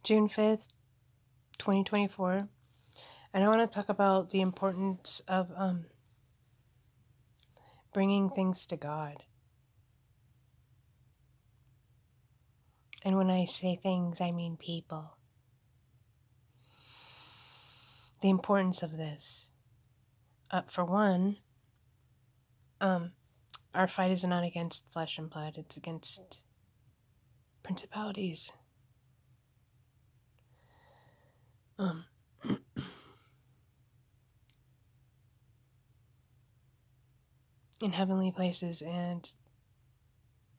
June 5th, 2024. And I want to talk about the importance of bringing things to God. And when I say things, I mean people. The importance of this. For one, our fight is not against flesh and blood, it's against principalities. In heavenly places. And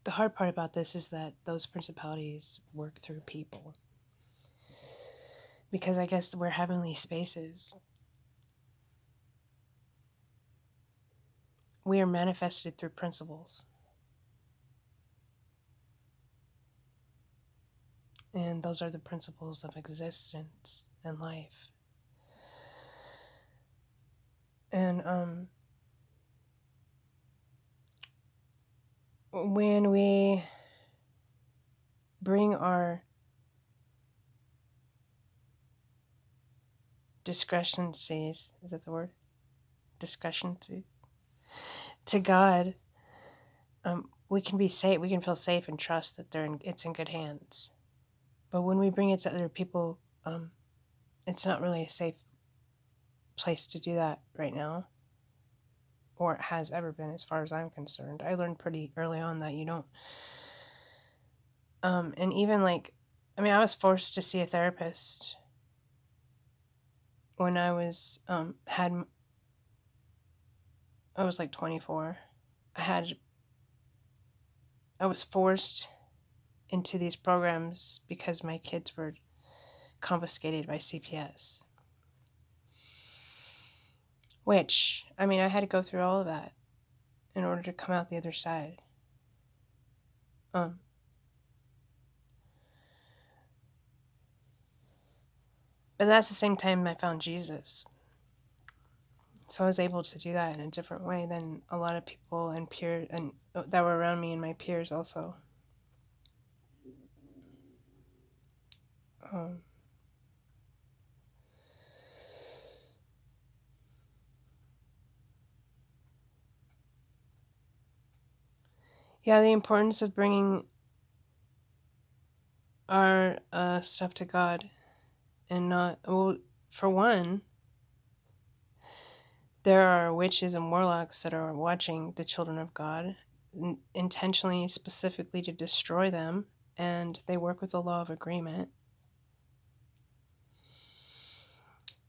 the hard part about this is that those principalities work through people. Because I guess we're heavenly spaces. We are manifested through principles. And those are the principles of existence and life. And when we bring our discrepancies, is that the word? Discrepancy to God, we can be safe. We can feel safe and trust that it's in good hands. But when we bring it to other people, it's not really a safe place to do that right now, or it has ever been, as far as I'm concerned. I learned pretty early on that you don't. And even I was forced to see a therapist when I was I was like 24. I was forced into these programs because my kids were confiscated by CPS. Which, I had to go through all of that in order to come out the other side. But that's the same time I found Jesus. So I was able to do that in a different way than a lot of people and peers and that were around me and my peers also. Yeah, the importance of bringing our stuff to God and not, well, for one, there are witches and warlocks that are watching the children of God intentionally, specifically to destroy them, and they work with the law of agreement.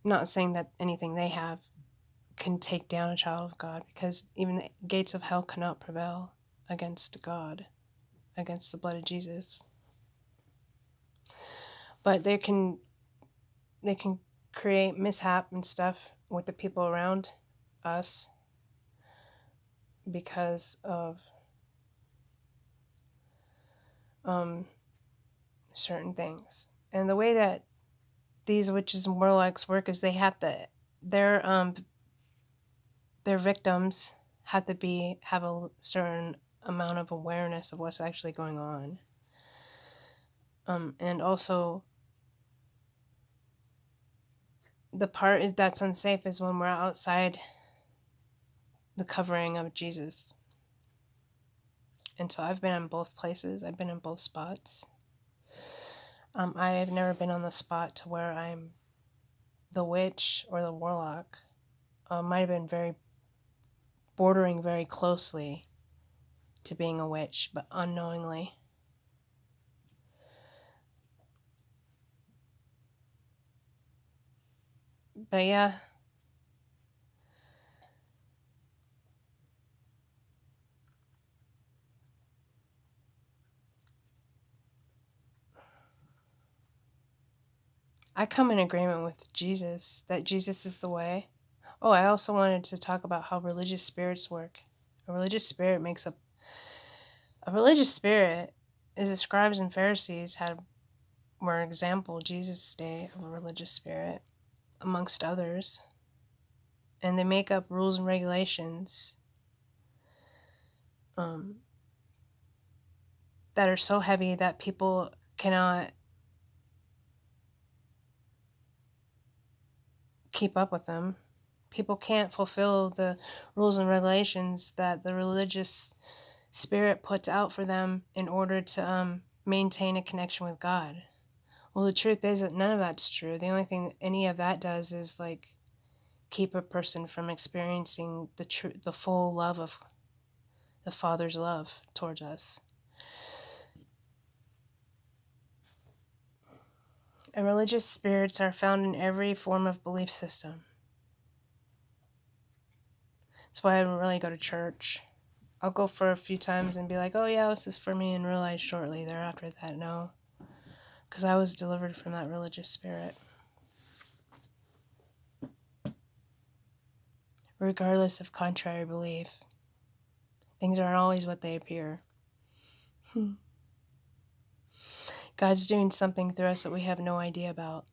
Not saying that anything they have can take down a child of God, because even the gates of hell cannot prevail against God, against the blood of Jesus. But they can create mishap and stuff with the people around us because of certain things. And the way that these witches and warlocks work is they have to, their victims have to have a certain amount of awareness of what's actually going on. And also, the part that's unsafe is when we're outside the covering of Jesus. And so I've been in both places. I've been in both spots. I've never been on the spot to where I'm the witch or the warlock. Might have been bordering very closely to being a witch, but unknowingly. But yeah. I come in agreement with Jesus, that Jesus is the way. Oh, I also wanted to talk about how religious spirits work. A religious spirit, as the scribes and Pharisees were an example Jesus' day of a religious spirit, amongst others. And they make up rules and regulations that are so heavy that people cannot keep up with them. People can't fulfill the rules and regulations that the religious spirit puts out for them in order to maintain a connection with God. Well, the truth is that none of that's true. The only thing any of that does is like keep a person from experiencing the full love of the Father's love towards us. And religious spirits are found in every form of belief system. That's why I don't really go to church. I'll go for a few times and be like, oh yeah, this is for me, and realize shortly thereafter that no. Because I was delivered from that religious spirit. Regardless of contrary belief, things aren't always what they appear. God's doing something through us that we have no idea about.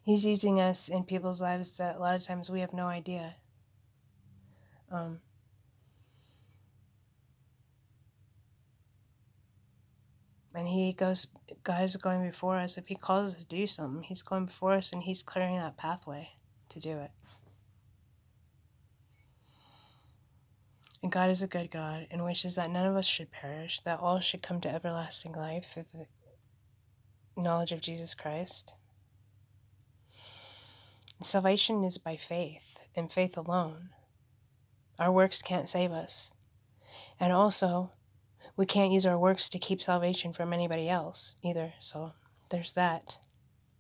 He's using us in people's lives that a lot of times we have no idea. And God is going before us. If He calls us to do something, He's going before us and He's clearing that pathway to do it. And God is a good God and wishes that none of us should perish, that all should come to everlasting life through the knowledge of Jesus Christ. And salvation is by faith, and faith alone. Our works can't save us. And also, we can't use our works to keep salvation from anybody else either, so there's that.